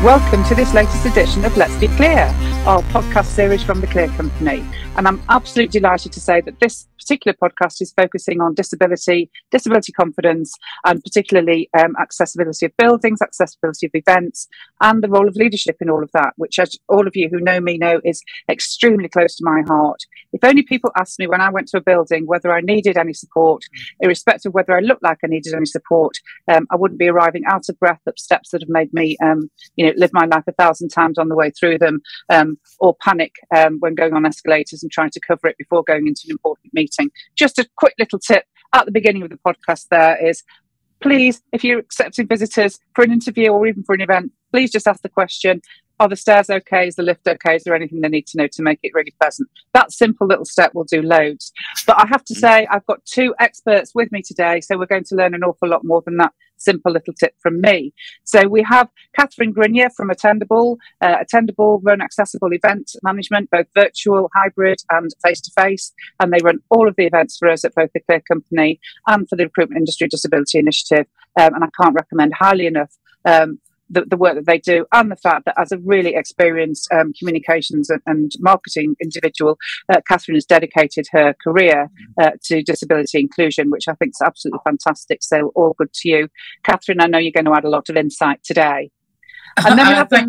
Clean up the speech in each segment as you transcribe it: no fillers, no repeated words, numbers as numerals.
Welcome to this latest edition of Let's Be Clear, our podcast series from the Clear Company. And I'm absolutely delighted to say that this particular podcast is focusing on disability confidence, and particularly accessibility of buildings, accessibility of events, and the role of leadership in all of that, which, as all of you who know me know, is extremely close to my heart. If only people asked me when I went to a building whether I needed any support, irrespective of whether I looked like I needed any support, I wouldn't be arriving out of breath up steps that have made me live my life 1,000 times on the way through them, or panic when going on escalators and trying to cover it before going into an important meeting. Just a quick little tip at the beginning of the podcast there is, please, if you're accepting visitors for an interview or even for an event, please just ask the question, are the stairs okay? Is the lift okay? Is there anything they need to know to make it really pleasant? That simple little step will do loads. But I have to say, I've got two experts with me today, so we're going to learn an awful lot more than that simple little tip from me. So we have Grinyer from Attendable. Attendable run accessible event management, both virtual, hybrid and face-to-face. And they run all of the events for us at both the Clear Company and for the Recruitment Industry Disability Initiative. And I can't recommend highly enough the work that they do, and the fact that as a really experienced communications and marketing individual, Catherine has dedicated her career to disability inclusion, which I think is absolutely fantastic. So all good to you. Catherine, I know you're going to add a lot of insight today. And then we have the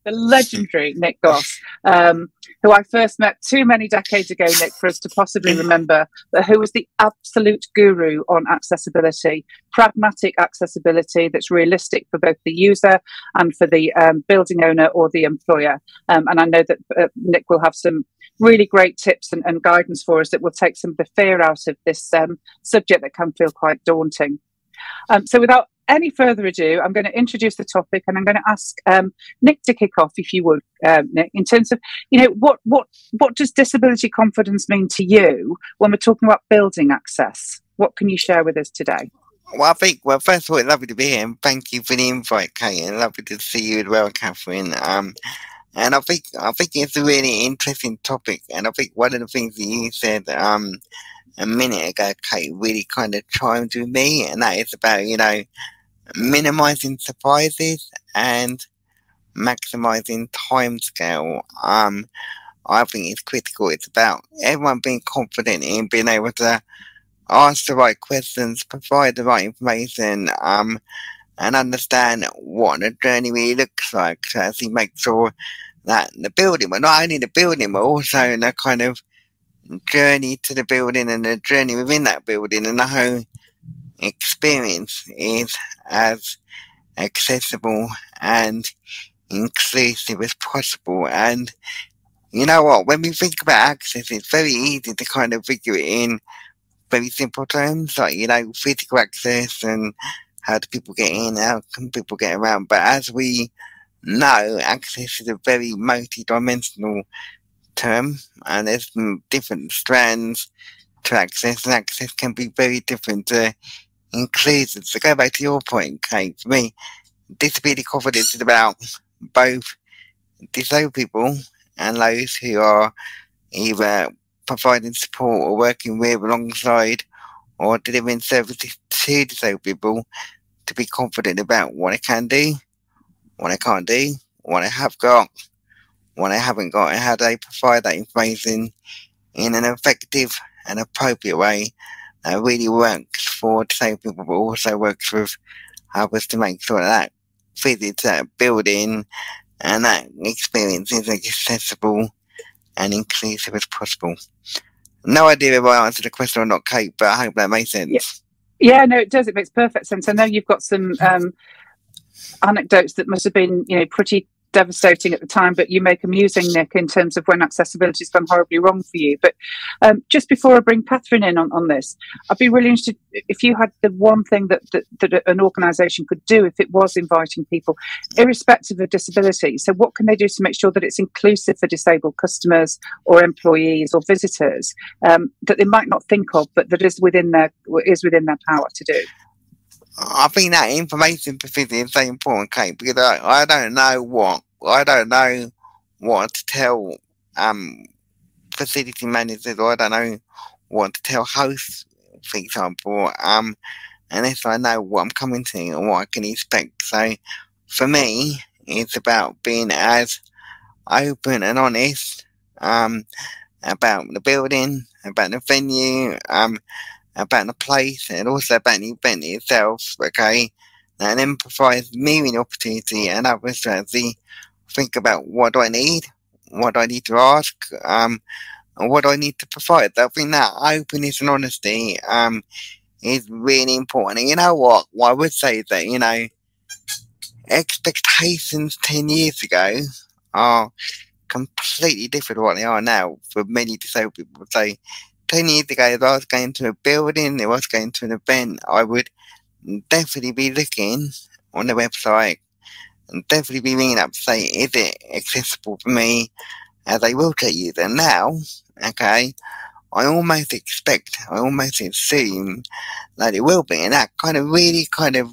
legendary Nick Goss, who I first met too many decades ago, Nick, for us to possibly remember, but who was the absolute guru on accessibility, pragmatic accessibility that's realistic for both the user and for the building owner or the employer. And I know that Nick will have some really great tips and guidance for us that will take some of the fear out of this subject that can feel quite daunting. So without any further ado, I'm going to introduce the topic, and I'm going to ask Nick to kick off, if you would, Nick, in terms of, what does disability confidence mean to you when we're talking about building access? What can you share with us today? Well, first of all, it's lovely to be here, and thank you for the invite, Kate, and lovely to see you as well, Catherine. And I think it's a really interesting topic, and I think one of the things that you said a minute ago, Kate, really kind of chimed with me, and that is about, minimizing surprises and maximizing timescale. I think it's critical. It's about everyone being confident in being able to ask the right questions, provide the right information, and understand what the journey really looks like. So as you make sure that the building, well, not only the building, but also the kind of journey to the building and the journey within that building and the whole experience is as accessible and inclusive as possible. And you know what, when we think about access, it's very easy to kind of figure it in very simple terms, like, physical access and how do people get in, how can people get around. But as we know, access is a very multi-dimensional term, and there's different strands to access, and access can be very different to inclusive. So go back to your point, Kate, for me, disability confidence is about both disabled people and those who are either providing support or working with, alongside, or delivering services to disabled people to be confident about what they can do, what they can't do, what they have got, what they haven't got, and how they provide that information in an effective and appropriate way that really works for disabled people, but also works with others to make sure that visit to that building and that experience is as accessible and inclusive as possible. No idea if I answered the question or not, Kate, but I hope that makes sense. Yeah, no, it does. It makes perfect sense. I know you've got some anecdotes that must have been, pretty devastating at the time, but you make amusing, Nick, in terms of when accessibility's gone horribly wrong for you. But just before I bring Catherine in on this, I'd be really interested if you had the one thing that an organisation could do if it was inviting people, irrespective of disability. So what can they do to make sure that it's inclusive for disabled customers or employees or visitors that they might not think of, but that is within their power to do? I think that information provision is so important, Kate, because I don't know what to tell facility managers, or I don't know what to tell hosts, for example, unless I know what I'm coming to and what I can expect. So for me, It's about being as open and honest about the building, about the venue, about the place, and also about the event itself, okay? And then provides me an opportunity and others to actually think about what do I need, what do I need to ask, and what do I need to provide. I think that openness and honesty is really important. And you know what? What I would say is that, you know, expectations 10 years ago are completely different to what they are now for many disabled people. So 10 years ago, if I was going to a building, if I was going to an event, I would definitely be looking on the website and definitely be ringing up to say, is it accessible for me as a wheelchair user? Now, okay, I almost assume that it will be, and that kind of really kind of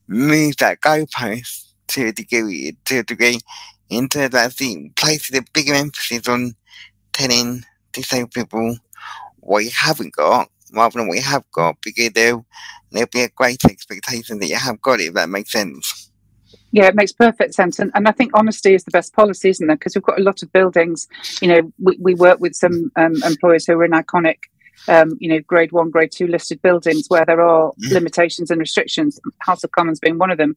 moves that goalpost to a degree, into that thing, places a bigger emphasis on telling disabled people what you haven't got rather than what you have got, because there'll be a greater expectation that you have got it, if that makes sense. Yeah, it makes perfect sense. And I think honesty is the best policy, isn't there? Because we've got a lot of buildings, you know, we work with some employers who are in iconic, you know, grade 1, grade 2 listed buildings where there are limitations and restrictions, House of Commons being one of them,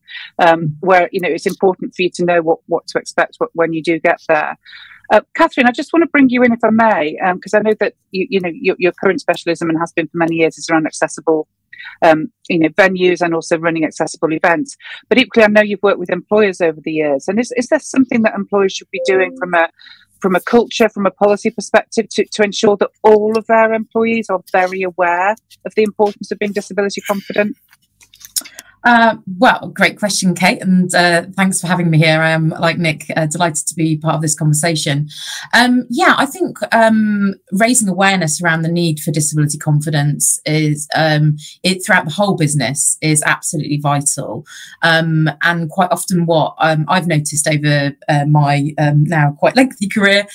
where, you know, it's important for you to know what to expect when you do get there. Catherine, I just want to bring you in, if I may, because I know that you know your current specialism, and has been for many years, is around accessible, you know, venues and also running accessible events. But equally, I know you've worked with employers over the years, and is there something that employers should be doing from a culture, from a policy perspective, to ensure that all of their employees are very aware of the importance of being disability confident? Well, great question, Kate, and thanks for having me here. I'm, like Nick, delighted to be part of this conversation. Yeah, I think raising awareness around the need for disability confidence is throughout the whole business is absolutely vital. And quite often what I've noticed over my now quite lengthy career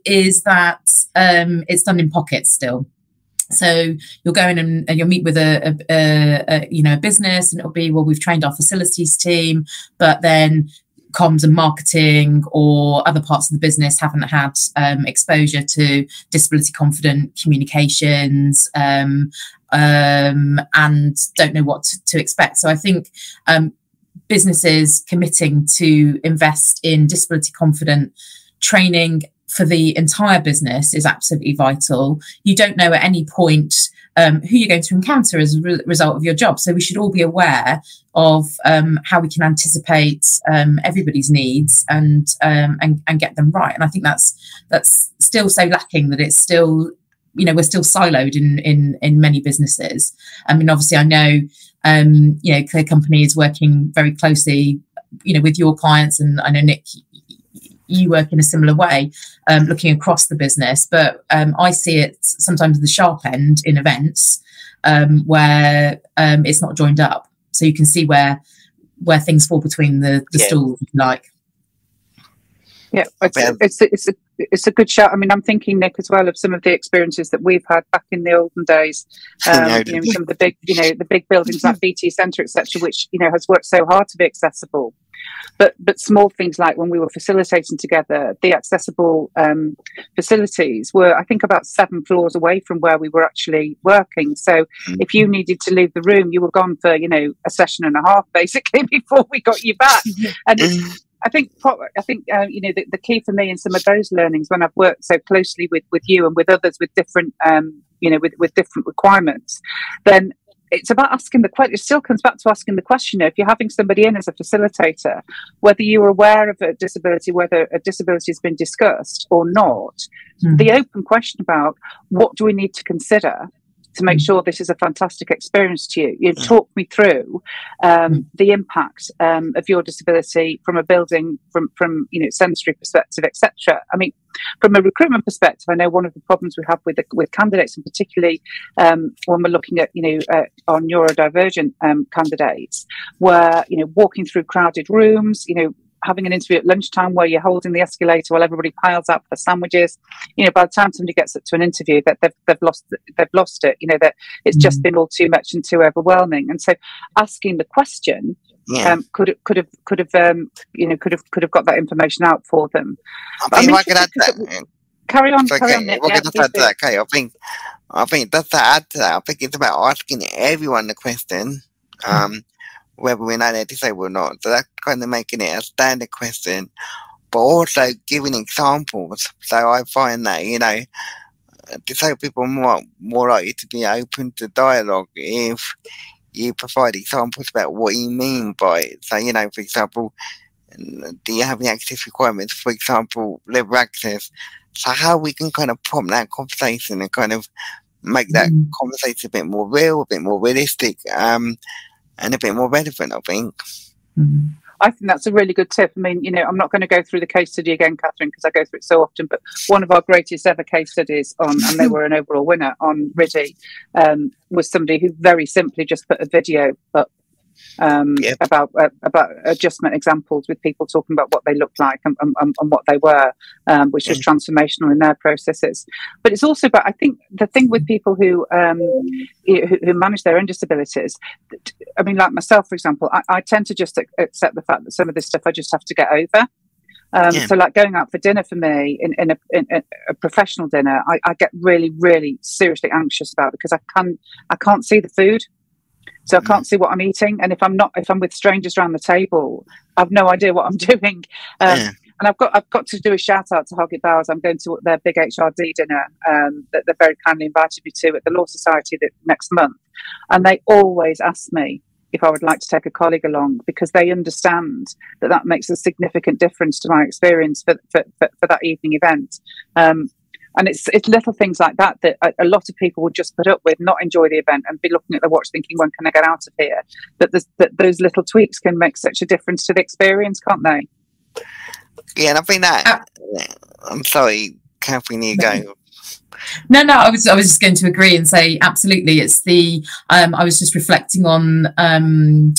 is that it's done in pockets still. So you'll go in and you'll meet with a you know, a business, and it'll be, well, we've trained our facilities team, but then comms and marketing or other parts of the business haven't had exposure to disability confident communications and don't know what to expect. So I think businesses committing to invest in disability confident training for the entire business is absolutely vital. You don't know at any point who you're going to encounter as a result of your job. So we should all be aware of how we can anticipate everybody's needs and get them right. And I think that's still so lacking, that it's still, you know, we're still siloed in many businesses. I mean, obviously, I know, you know, Clear Company is working very closely, you know, with your clients, and I know, Nick, you work in a similar way, looking across the business, but I see it sometimes at the sharp end in events where it's not joined up, so you can see where things fall between the stools, if you like. Yeah, it's a good shout. I mean, I'm thinking, Nick, as well, of some of the experiences that we've had back in the olden days. You know, some of the big, you know, the big buildings like BT Centre, etc., which, you know, has worked so hard to be accessible. But small things like when we were facilitating together, the accessible facilities were, I think, about 7 floors away from where we were actually working. So if you needed to leave the room, you were gone for, you know, a session and a half, basically, before we got you back. And I think you know, the key for me in some of those learnings, when I've worked so closely with you and with others with different, you know, with different requirements, then it's about asking the question. It still comes back to asking the question, if you're having somebody in as a facilitator, whether you're aware of a disability, whether a disability has been discussed or not, the open question about what do we need to consider to make sure this is a fantastic experience to you. You talk me through the impact of your disability from a building, from you know, sensory perspective, etc. I mean, from a recruitment perspective, I know one of the problems we have with candidates, and particularly when we're looking at, you know, our neurodivergent candidates, where, you know, walking through crowded rooms, you know, having an interview at lunchtime where you're holding the escalator while everybody piles up for sandwiches. You know, by the time somebody gets up to an interview, that they've lost it. You know, that it's just been all too much and too overwhelming. And so, asking the question, could have got that information out for them. I think I could add that. Carry on, Nick. I just add to that, Kate. I think that's to add to that. I think it's about asking everyone the question, whether we know they're disabled or not. So that's kind of making it a standard question, but also giving examples. So I find that, you know, disabled people are more likely to be open to dialogue if you provide examples about what you mean by it. So, you know, for example, do you have any access requirements? For example, level access. So how we can kind of prompt that conversation and kind of make that conversation a bit more real, a bit more realistic, and a bit more relevant, I think. I think that's a really good tip. I mean, you know, I'm not going to go through the case study again, Catherine, because I go through it so often, but one of our greatest ever case studies on, and they were an overall winner on RIDI, was somebody who very simply just put a video up about adjustment examples with people talking about what they looked like and what they were, which was transformational in their processes. But it's also about, I think, the thing with people who manage their own disabilities. I mean, like myself, for example, I tend to just accept the fact that some of this stuff I just have to get over. So, like going out for dinner for me in a professional dinner, I get really, really seriously anxious about it because I can't see the food. So I can't see what I'm eating, and if I'm with strangers around the table, I've no idea what I'm doing. And I've got to do a shout out to Hoggett Bowers. I'm going to their big HRD dinner that they're very kindly invited me to at the Law Society next month, and they always ask me if I would like to take a colleague along because they understand that makes a significant difference to my experience for that evening event. And it's little things like that a lot of people will just put up with, not enjoy the event, and be looking at the watch thinking, when can I get out of here? That those little tweaks can make such a difference to the experience, can't they? Yeah, and I think that. I'm sorry, Catherine, you go. No, I was just going to agree and say absolutely. It's I was just reflecting on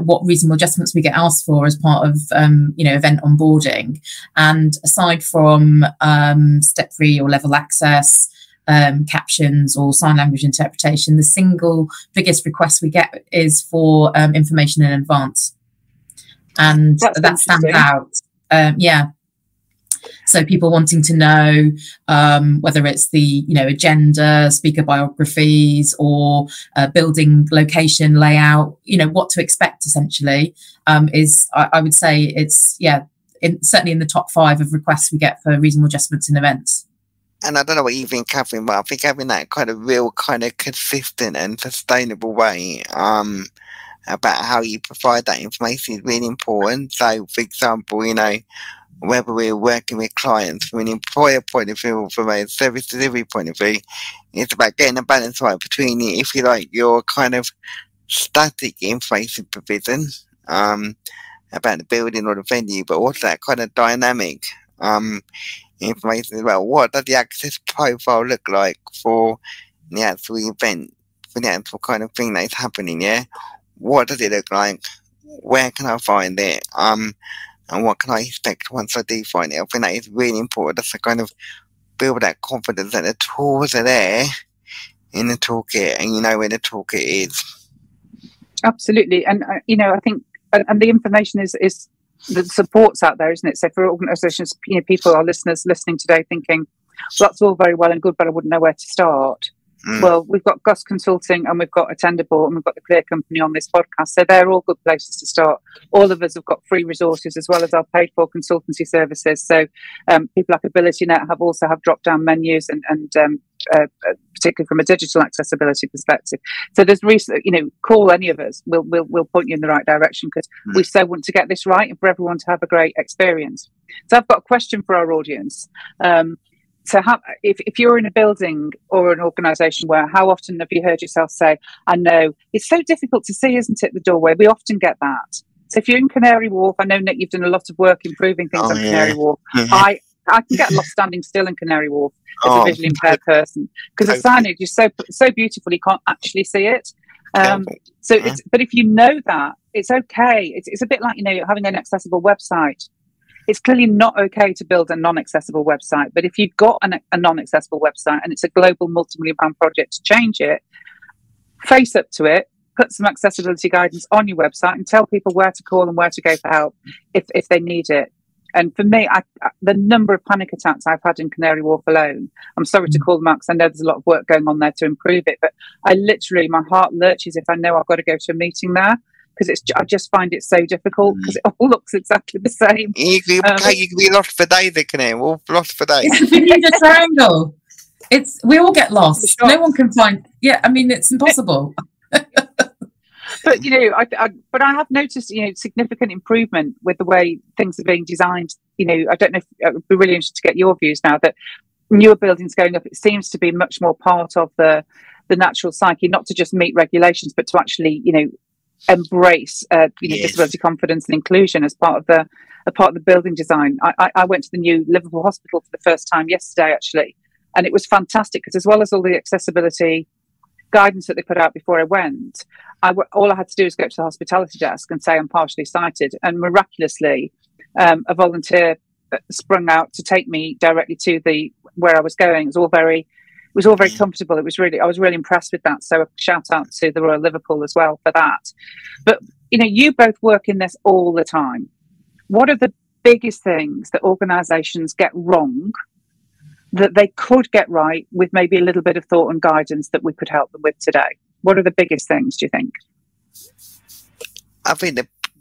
what reasonable adjustments we get asked for as part of event onboarding, and aside from step 3 or level access, captions or sign language interpretation, the single biggest request we get is for information in advance, and that stands out. So people wanting to know whether it's the agenda, speaker biographies, or building location layout, what to expect essentially, is I would say it's certainly in the top 5 of requests we get for reasonable adjustments in events. And I don't know what you think, Catherine, but I think having that kind of real, kind of consistent and sustainable way about how you provide that information is really important. So, for example, whether we're working with clients from an employer point of view, from a service delivery point of view, it's about getting a balance right between, if you like, your kind of static information provision about the building or the venue, but also that kind of dynamic information as well. What does the access profile look like for the actual event, for the actual kind of thing that's happening, yeah? What does it look like? Where can I find it? And what can I expect once I do find it? I think that is really important. That's to kind of build that confidence that the tools are there in the toolkit, and you know where the toolkit is. Absolutely. And, I think, and the information is the support's out there, isn't it? So for organisations, people, our listeners listening today thinking, well, that's all very well and good, but I wouldn't know where to start. Well, we've got Goss Consulting and we've got Attendable and we've got the Clear Company on this podcast. So they're all good places to start. All of us have got free resources as well as our paid for consultancy services. So people like AbilityNet have drop-down menus and particularly from a digital accessibility perspective. So there's call any of us. We'll point you in the right direction because we so want to get this right and for everyone to have a great experience. So I've got a question for our audience. So if you're in a building or an organisation how often have you heard yourself say, I know, it's so difficult to see, isn't it, the doorway? We often get that. So if you're in Canary Wharf, I know, Nick, you've done a lot of work improving things on Canary Wharf. I can get lost standing still in Canary Wharf as a visually impaired person because the signage is so beautiful you can't actually see it. But if you know that, it's okay. It's a bit like, having an accessible website. It's clearly not okay to build a non-accessible website, but if you've got a non-accessible website and it's a global multi-million-pound project to change it, face up to it, put some accessibility guidance on your website and tell people where to call and where to go for help if they need it. And for me, the number of panic attacks I've had in Canary Wharf alone, I'm sorry to call them out because I know there's a lot of work going on there to improve it, but my heart lurches if I know I've got to go to a meeting there, because I just find it so difficult because it all looks exactly the same. You can be lost for days, Canary Wharf, lost for days. It's a Bermuda Triangle. We all get lost. No one can find. Yeah, I mean, it's impossible. But I have noticed significant improvement with the way things are being designed. I don't know if it would be really interesting to get your views now that newer buildings going up. It seems to be much more part of the natural psyche, not to just meet regulations, but to actually embrace disability confidence and inclusion as part of the building design. I went to the new Liverpool Hospital for the first time yesterday, actually, and it was fantastic because as well as all the accessibility guidance that they put out before I went, all I had to do was go to the hospitality desk and say I'm partially sighted, and miraculously a volunteer sprung out to take me directly to where I was going. It was all very comfortable. I was really impressed with that. So a shout out to the Royal Liverpool as well for that. But you both work in this all the time. What are the biggest things that organisations get wrong that they could get right with maybe a little bit of thought and guidance that we could help them with today? What are the biggest things, do you think? I think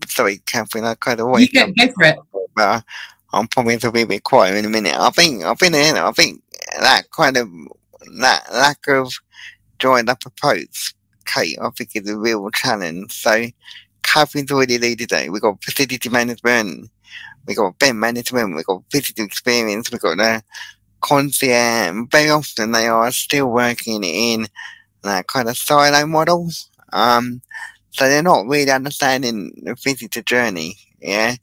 sorry, Catherine, I kind of always go for it. But I'm probably to be a bit quiet in a minute. I think that kind of that lack of joined up approach, Kate, I think is a real challenge. So Catherine's already alluded it. We've got facility management, we've got event management, we've got visitor experience, we've got the concierge. Very often they are still working in that kind of silo model. So they're not really understanding the visitor journey, yeah.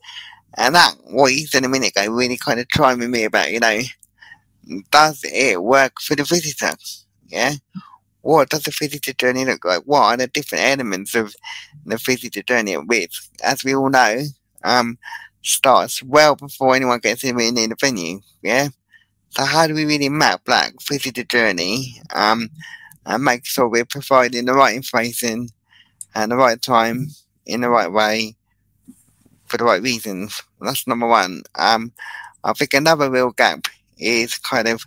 And that, what you said a minute ago, really kind of tried with me about, does it work for the visitor? Yeah. What does the visitor journey look like? What are the different elements of the visitor journey, which, as we all know, starts well before anyone gets in the venue, yeah. So how do we really map that visitor journey and make sure we're providing the right information at the right time, in the right way, for the right reasons? That's number one. I think another real gap is kind of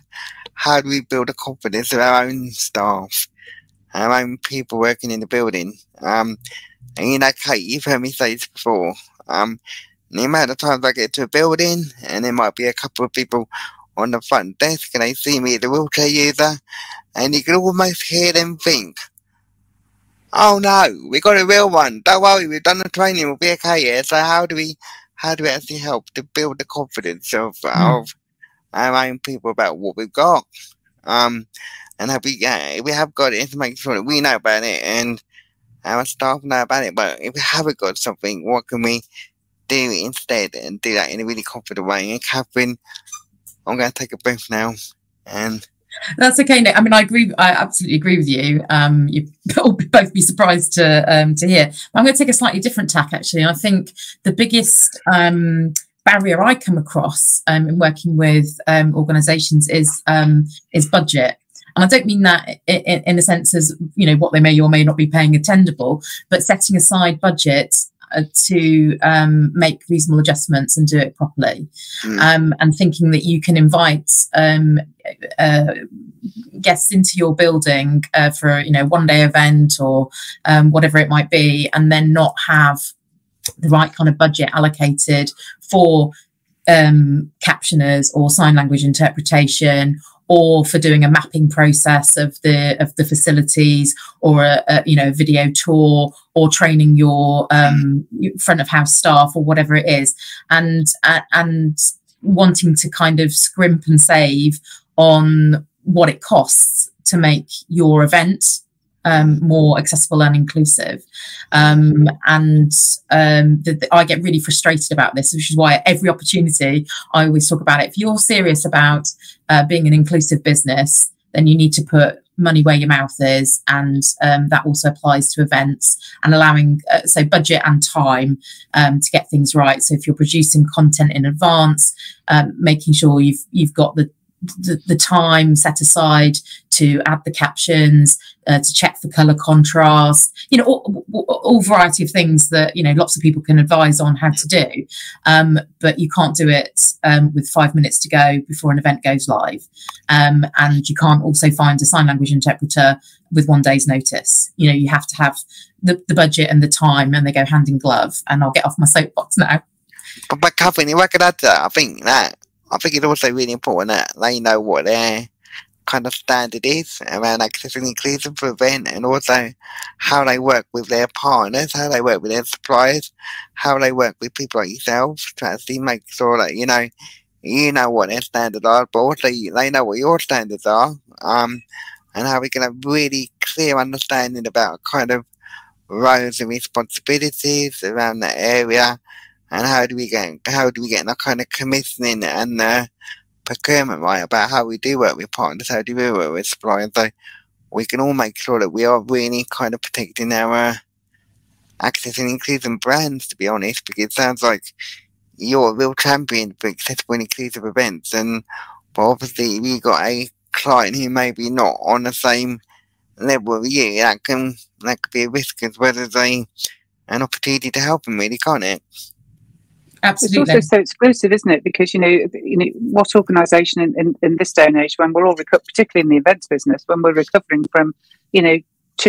how do we build the confidence of our own staff, our own people working in the building. And Kate, you've heard me say this before. The amount of times I get to a building and there might be a couple of people on the front desk and they see me as a wheelchair user, and you can almost hear them think, oh no, we got a real one, don't worry, we've done the training, we'll be okay. Yeah. So how do we actually help to build the confidence of our own people about what we've got, and how we have got it, to make sure that we know about it and our staff know about it. But if we haven't got something, what can we do instead, and do that in a really confident way? And Catherine, I'm going to take a breath now. And that's okay, Nick. I mean, I absolutely agree with you. You'll both be surprised to hear. I'm going to take a slightly different tack, actually. I think the biggest barrier I come across in working with organisations is budget. And I don't mean that in a sense as, what they may or may not be paying Attendable, but setting aside budget to make reasonable adjustments and do it properly, and thinking that you can invite guests into your building for a 1-day event or whatever it might be, and then not have the right kind of budget allocated for captioners or sign language interpretation, or for doing a mapping process of the facilities, or a video tour, or training your front of house staff, or whatever it is, and wanting to kind of scrimp and save on what it costs to make your event more accessible and inclusive. I get really frustrated about this, which is why at every opportunity I always talk about it. If you're serious about being an inclusive business, then you need to put money where your mouth is, and that also applies to events, and allowing so budget and time to get things right. So if you're producing content in advance, making sure you've got the the time set aside to add the captions, to check for colour contrast, all variety of things that, lots of people can advise on how to do. But you can't do it with 5 minutes to go before an event goes live. And you can't also find a sign language interpreter with 1 day's notice. You have to have the budget and the time, and they go hand in glove. And I'll get off my soapbox now. But Catherine, if I could add to that, I think it's also really important that they know what their kind of standard is around access and inclusion for event, and also how they work with their partners, how they work with their suppliers, how they work with people like yourself to actually make sure that you know what their standards are, but also they know what your standards are, and how we can have really clear understanding about kind of roles and responsibilities around that area. And how do we get that kind of commissioning and procurement right about how we do work with partners, how do we work with suppliers, so we can all make sure that we are really kind of protecting our access and inclusive brands, to be honest, because it sounds like you're a real champion for accessible and inclusive events. And but obviously if you've got a client who may be not on the same level of you, that could be a risk as well as an opportunity to help them, really, can't it? Absolutely. It's also so exclusive, isn't it? Because what organisation in this day and age, when we're all particularly in the events business, when we're recovering from 2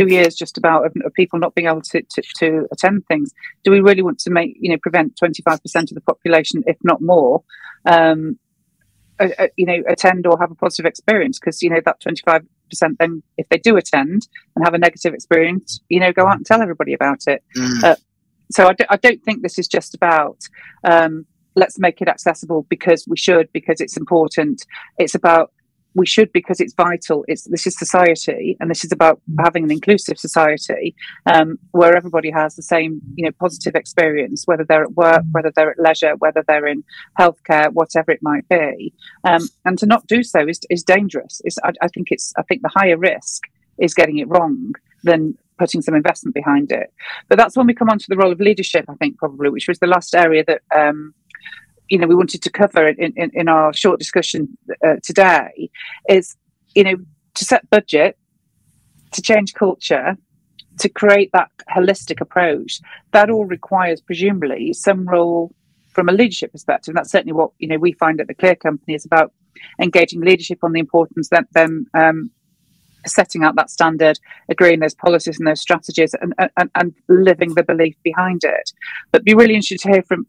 years just about of people not being able to attend things, do we really want to prevent 25% of the population, if not more, attend or have a positive experience? Because that 25% then, if they do attend and have a negative experience, go out and tell everybody about it. So I don't think this is just about let's make it accessible because we should, because it's important. It's about we should because it's vital. This is society, and this is about having an inclusive society where everybody has the same positive experience, whether they're at work, whether they're at leisure, whether they're in healthcare, whatever it might be. And to not do so is dangerous. I think the higher risk is getting it wrong than putting some investment behind it. But that's when we come on to the role of leadership, I think, probably, which was the last area that we wanted to cover in our short discussion today, is to set budget, to change culture, to create that holistic approach. That all requires presumably some role from a leadership perspective. And that's certainly what we find at the Clear Company, is about engaging leadership on the importance that them setting out that standard, agreeing those policies and those strategies, and living the belief behind it. But be really interested to hear from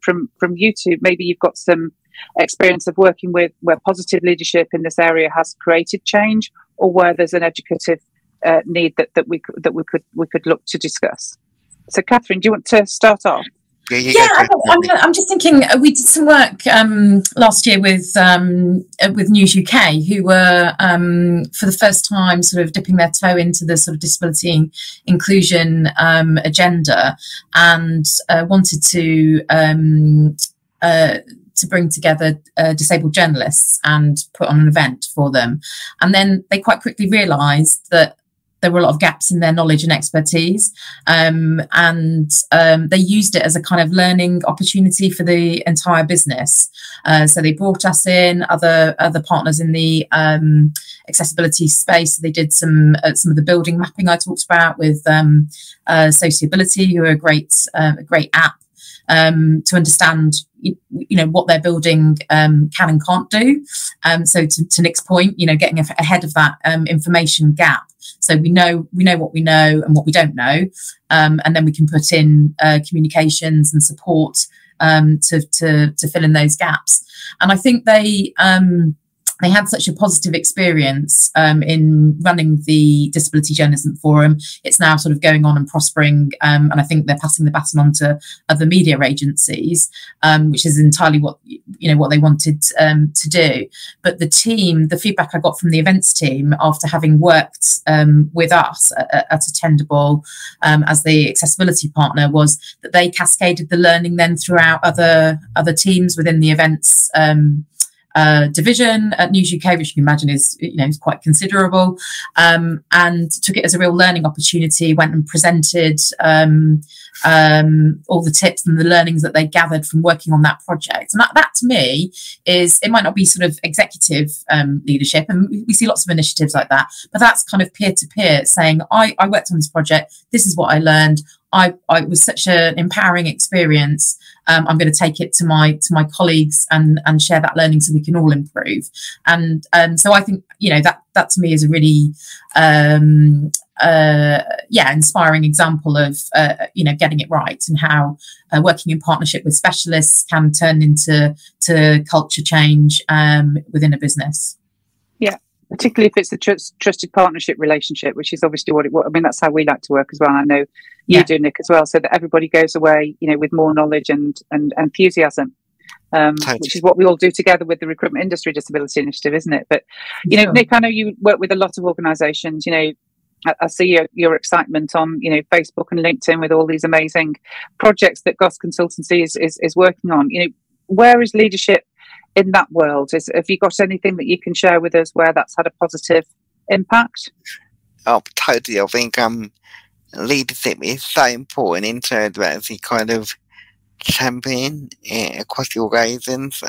you two. Maybe you've got some experience of working with where positive leadership in this area has created change, or where there's an educative need that we could look to discuss. So, Catherine, do you want to start off? I'm just thinking, we did some work last year with News UK, who were for the first time sort of dipping their toe into the sort of disability inclusion agenda, and wanted to bring together disabled journalists and put on an event for them. And then they quite quickly realised that there were a lot of gaps in their knowledge and expertise, and they used it as a kind of learning opportunity for the entire business. So they brought us in, other partners in the accessibility space. They did some of the building mapping I talked about with Sociability, who are a great app to understand what their building can and can't do. So to Nick's point, getting ahead of that information gap. So we know what we know and what we don't know, and then we can put in communications and support to fill in those gaps. And I think they had such a positive experience in running the Disability Journalism Forum. It's now sort of going on and prospering, and I think they're passing the baton on to other media agencies, which is entirely what they wanted to do. But the team, the feedback I got from the events team after having worked with us at Attendable as the accessibility partner, was that they cascaded the learning then throughout other teams within the events division at News UK, which you can imagine is, is quite considerable, and took it as a real learning opportunity. Went and presented all the tips and the learnings that they gathered from working on that project. And that to me is, it might not be sort of executive leadership, and we see lots of initiatives like that, but that's kind of peer-to-peer, saying, I worked on this project, this is what I learned, I was such an empowering experience. I'm going to take it to my colleagues and share that learning so we can all improve. And so I think, that to me is a really inspiring example of getting it right, and how working in partnership with specialists can turn into culture change within a business. Yeah, particularly if it's a trusted partnership relationship, which is obviously what I mean, that's how we like to work as well. I know you do, Nick, as well, so that everybody goes away, with more knowledge and enthusiasm, which is what we all do together with the Recruitment Industry Disability Initiative, isn't it? But, Sure. Nick, I know you work with a lot of organisations. I see your excitement on, Facebook and LinkedIn with all these amazing projects that Goss Consultancy is working on. Where is leadership in that world? Have you got anything that you can share with us where that's had a positive impact? Oh, totally. I think leadership is so important in terms of actually kind of champion across the organisations,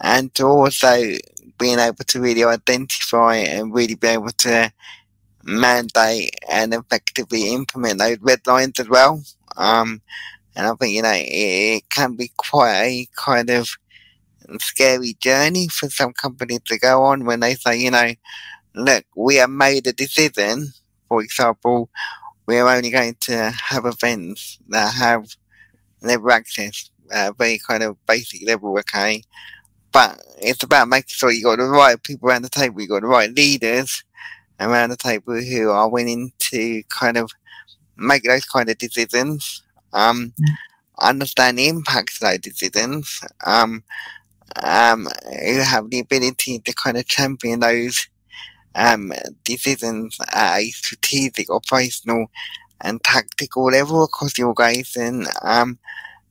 and to also being able to really identify and really be able to mandate and effectively implement those red lines as well. And I think, it can be quite a kind of scary journey for some companies to go on when they say, look, we have made a decision. For example, we're only going to have events that have level access, very kind of basic level, okay? But it's about making sure you got the right people around the table, you got the right leaders around the table who are willing to kind of make those kind of decisions, understand the impact of those decisions, who have the ability to kind of champion those decisions at a strategic, operational and tactical level across the organisation,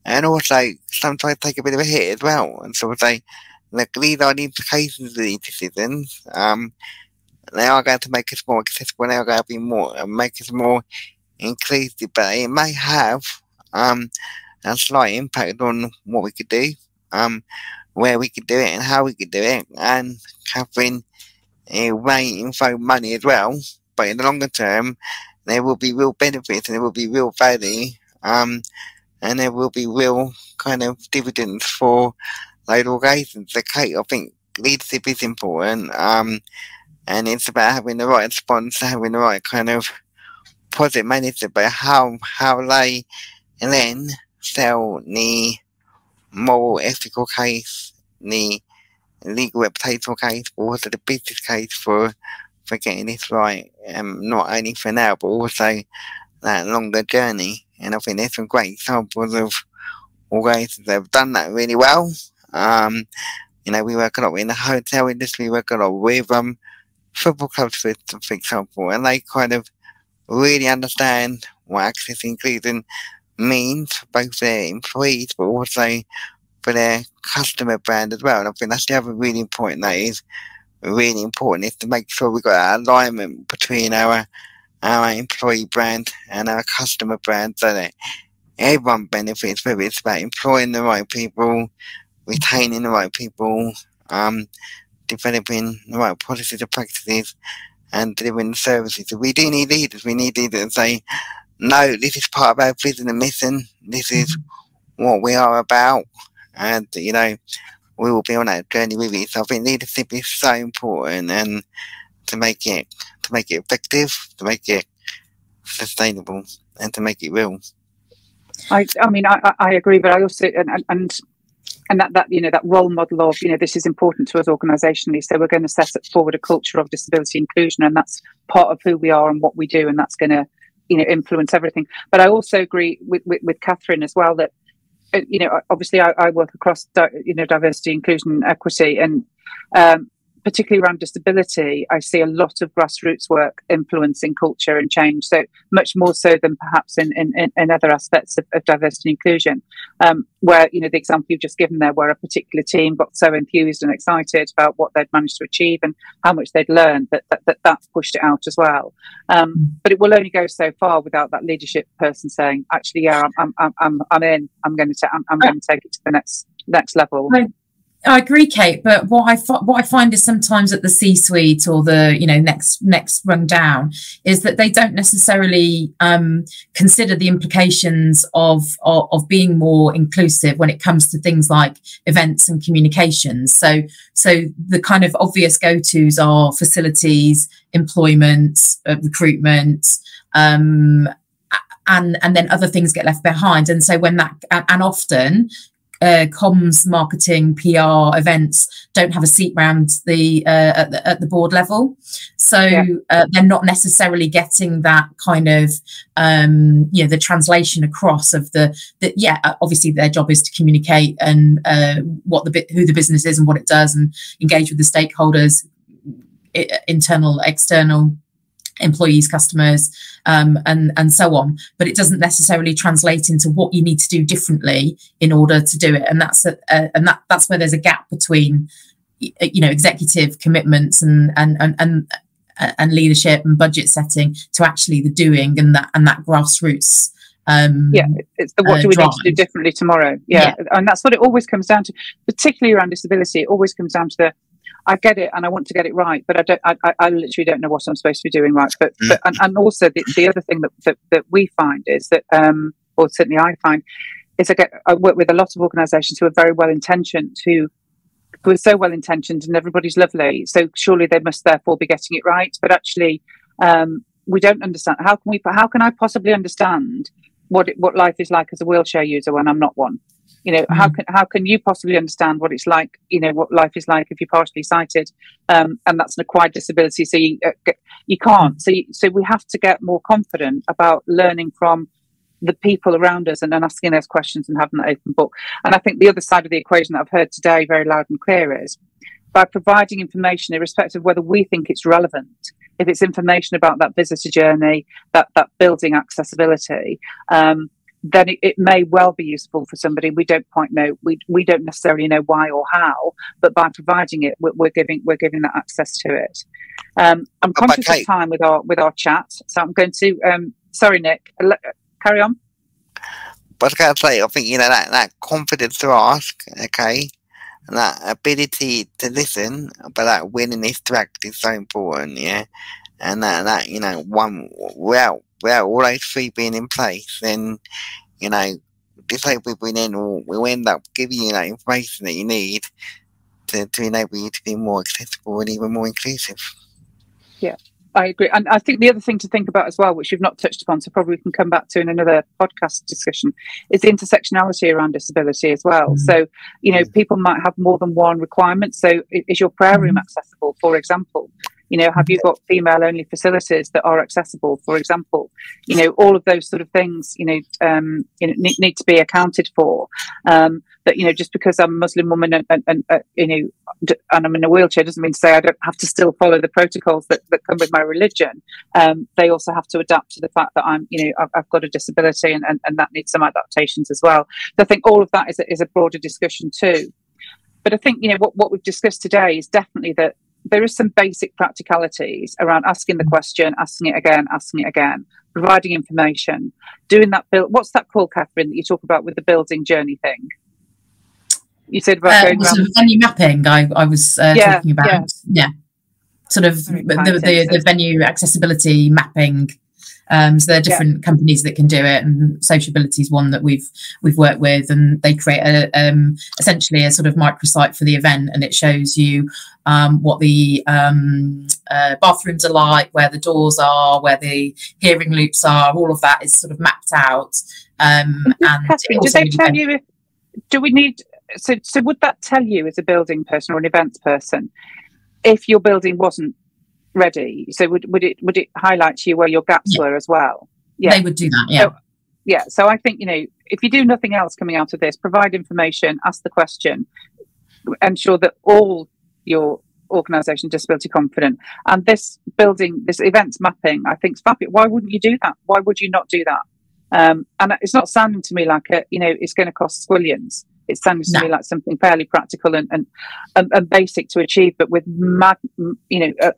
and also sometimes take a bit of a hit as well, and sort of say, look, these are the implications of these decisions. They are going to make us more accessible, they are going to make us more inclusive, but it may have a slight impact on what we could do, where we could do it and how we could do it. And Catherine, it may involve money as well, but in the longer term there will be real benefits and there will be real value, and there will be real kind of dividends for those organisations. Okay, I think leadership is important, and it's about having the right response, having the right kind of project manager, but how they then sell the moral, ethical case, the legal reputational case, but also the business case for getting this right, not only for now, but also that longer journey. And I think there's some great examples of organisations that have done that really well. We work a lot in the hotel industry, we work a lot with football clubs, for example, and they kind of really understand what access inclusion means for both their employees, but also for their customer brand as well. And I think that's the other really important that is really important, is to make sure we've got that alignment between our employee brand and our customer brand, so that everyone benefits, whether it's about employing the right people, retaining the right people, developing the right policies and practices, and delivering the services. So we do need leaders. We need leaders that say, no, this is part of our vision and mission. This is what we are about, and we will be on that journey with you. So I think leadership is so important, and to make it effective, to make it sustainable, and to make it real. I mean, I agree, but I also and that that role model of this is important to us organisationally, so we're going to set forward a culture of disability inclusion, and that's part of who we are and what we do, and that's going to influence everything. But I also agree with Catherine as well that obviously I work across diversity, inclusion, and equity, and particularly around disability, I see a lot of grassroots work influencing culture and change. So much more so than perhaps in other aspects of diversity and inclusion, where, the example you've just given there, where a particular team got so enthused and excited about what they'd managed to achieve and how much they'd learned that pushed it out as well. But it will only go so far without that leadership person saying, actually, yeah, I'm in. I'm going to take it to the next level. I agree, Kate. But what I find is sometimes at the C-suite or the next rung down is that they don't necessarily consider the implications of being more inclusive when it comes to things like events and communications. So the kind of obvious go-tos are facilities, employment, recruitment, and then other things get left behind. And so when that and often comms, marketing, PR, events don't have a seat round the at the board level, so they're not necessarily getting that kind of the translation across of obviously their job is to communicate and who the business is and what it does and engage with the stakeholders, internal, external, employees, customers, and so on, but it doesn't necessarily translate into what you need to do differently in order to do it, and that's where there's a gap between executive commitments and leadership and budget setting to actually the doing and that grassroots. It's the what do we need to do differently tomorrow. And that's what it always comes down to, particularly around disability. It always comes down to the I get it and I want to get it right, but I literally don't know what I'm supposed to be doing right. But also the other thing that we find is that, or certainly I find, is I work with a lot of organisations who are very well intentioned, who are so well intentioned and everybody's lovely, so surely they must therefore be getting it right. But actually, we don't understand. How can I possibly understand what life is like as a wheelchair user when I'm not one? How can you possibly understand what it's like, what life is like if you're partially sighted, and that's an acquired disability, so you can't. So we have to get more confident about learning from the people around us and then asking those questions and having that open book. And I think the other side of the equation that I've heard today very loud and clear is by providing information, irrespective of whether we think it's relevant, if it's information about that visitor journey, that building accessibility, then it may well be useful for somebody. We don't quite know. We don't necessarily know why or how, but by providing it, we're giving that access to it. I'm conscious of time with our chat, so I'm going to. Sorry, Nick. Carry on. But I gotta say, I think that confidence to ask, okay, and that ability to listen, but that willingness to act is so important, yeah. And that one without all those three being in place, then disabled people will end up giving you that information that you need to enable you to be more accessible and even more inclusive. Yeah, I agree. And I think the other thing to think about as well, which you've not touched upon, so probably we can come back to in another podcast discussion, is the intersectionality around disability as well. So, people might have more than one requirement. So is your prayer room accessible, for example? Have you got female-only facilities that are accessible, for example? All of those sort of things, need to be accounted for. That just because I'm a Muslim woman and I'm in a wheelchair doesn't mean to say I don't have to still follow the protocols that come with my religion. They also have to adapt to the fact that I've got a disability and that needs some adaptations as well. So I think all of that is a broader discussion too. But I think what we've discussed today is definitely that there is some basic practicalities around asking the question, asking it again, providing information, doing that build. What's that called, Catherine, that you talk about with the building journey thing? You said about going around venue mapping. I was talking about sort of the venue accessibility mapping. So there are different companies that can do it, and Sociability is one that we've worked with, and they create essentially a sort of microsite for the event, and it shows you what the bathrooms are like, where the doors are, where the hearing loops are. All of that is sort of mapped out. And Catherine, do they tell you so would that tell you as a building person or an events person if your building wasn't ready? So would it highlight to you where your gaps were as well? They would do that. So I think if you do nothing else coming out of this, provide information, ask the question, ensure that all your organisation disability confident, and this events mapping, I think is fabulous. Why wouldn't you do that? Why would you not do that? And it's not sounding to me like it's going to cost squillions. It sounds to me like something fairly practical and basic to achieve, but with a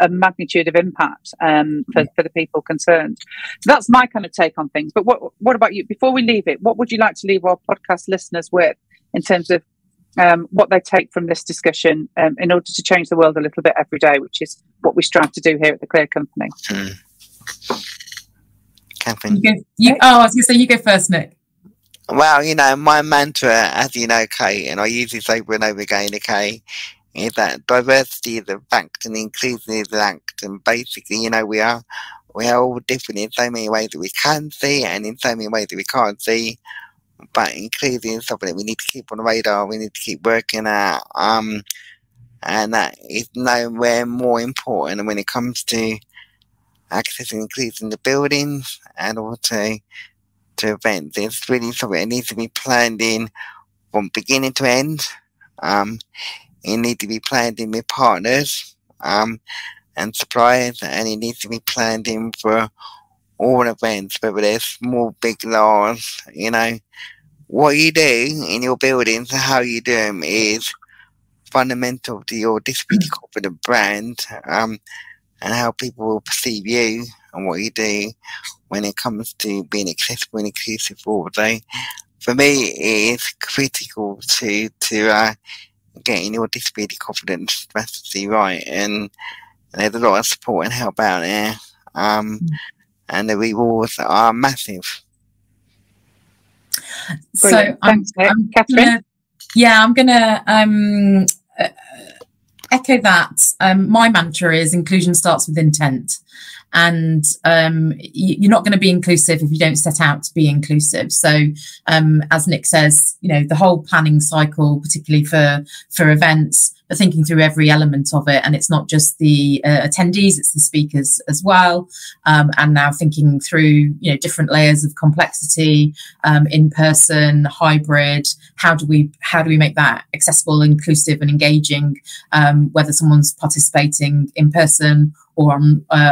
magnitude of impact for the people concerned. So that's my kind of take on things. But what about you? Before we leave it, what would you like to leave our podcast listeners with in terms of what they take from this discussion in order to change the world a little bit every day, which is what we strive to do here at the Clear Company? Catherine. I was going to say, you go first, Nick. Well, my mantra, as you know, Kate, and I use this over and over again, okay, is that diversity is a fact and inclusion is an act. And basically, we are all different in so many ways that we can see and in so many ways that we can't see. But inclusion is something that we need to keep on the radar, we need to keep working at. And that is nowhere more important when it comes to access and inclusion in the buildings and also to events. It's really something that needs to be planned in from beginning to end. It needs to be planned in with partners and suppliers, and it needs to be planned in for all events, whether they're small, big, large. What you do in your buildings and how you do them is fundamental to your disability confident brand, and how people will perceive you and what you do when it comes to being accessible and inclusive for all. So for me, it is critical to getting your disability confidence strategy right, and there's a lot of support and help out there, and the rewards are massive. Brilliant. So thanks, Catherine. I'm gonna echo that. My mantra is inclusion starts with intent. And you're not going to be inclusive if you don't set out to be inclusive. So as Nick says, the whole planning cycle, particularly for events, but thinking through every element of it. And it's not just the attendees, it's the speakers as well. And now thinking through, different layers of complexity, in person, hybrid. How do we make that accessible, inclusive and engaging, whether someone's participating in person or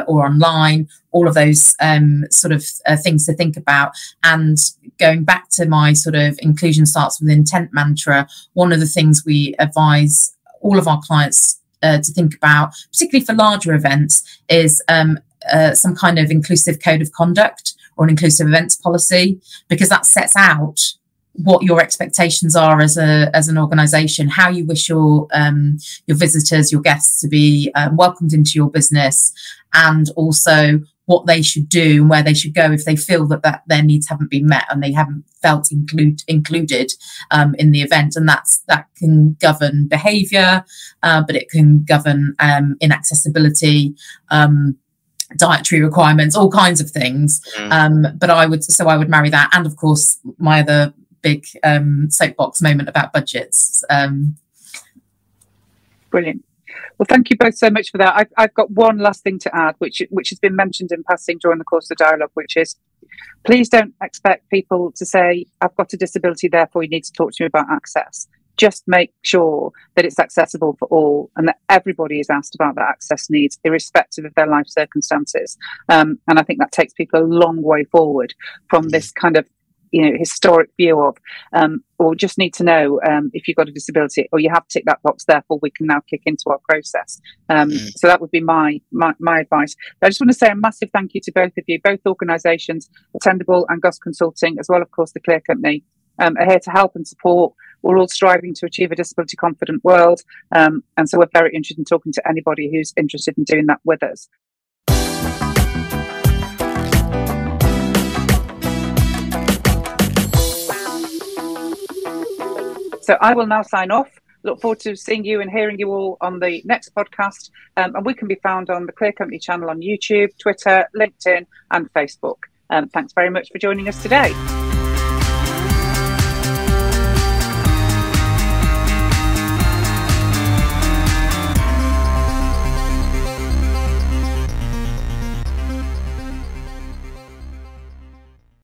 online, all of those things to think about. And going back to my sort of inclusion starts with intent mantra, one of the things we advise all of our clients to think about, particularly for larger events, is some kind of inclusive code of conduct or an inclusive events policy, because that sets out what your expectations are as an organisation, how you wish your visitors, your guests to be welcomed into your business, and also what they should do and where they should go if they feel that their needs haven't been met and they haven't felt included in the event. And that can govern behaviour, but it can govern inaccessibility, dietary requirements, all kinds of things. But I would marry that, and of course my other big soapbox moment about budgets. Brilliant. Well, thank you both so much for that. I've got one last thing to add, which has been mentioned in passing during the course of the dialogue, which is, please don't expect people to say, I've got a disability, therefore you need to talk to me about access. Just make sure that it's accessible for all and that everybody is asked about their access needs, irrespective of their life circumstances. And I think that takes people a long way forward from this kind of historic view of, or just need to know if you've got a disability or you have ticked that box, therefore we can now kick into our process. So that would be my advice. I just want to say a massive thank you to both of you, both organisations, Attendable and Goss Consulting, as well, of course, the Clear Company, are here to help and support. We're all striving to achieve a disability confident world. And so we're very interested in talking to anybody who's interested in doing that with us. So I will now sign off. Look forward to seeing you and hearing you all on the next podcast. And we can be found on the Clear Company channel on YouTube, Twitter, LinkedIn and Facebook. Thanks very much for joining us today.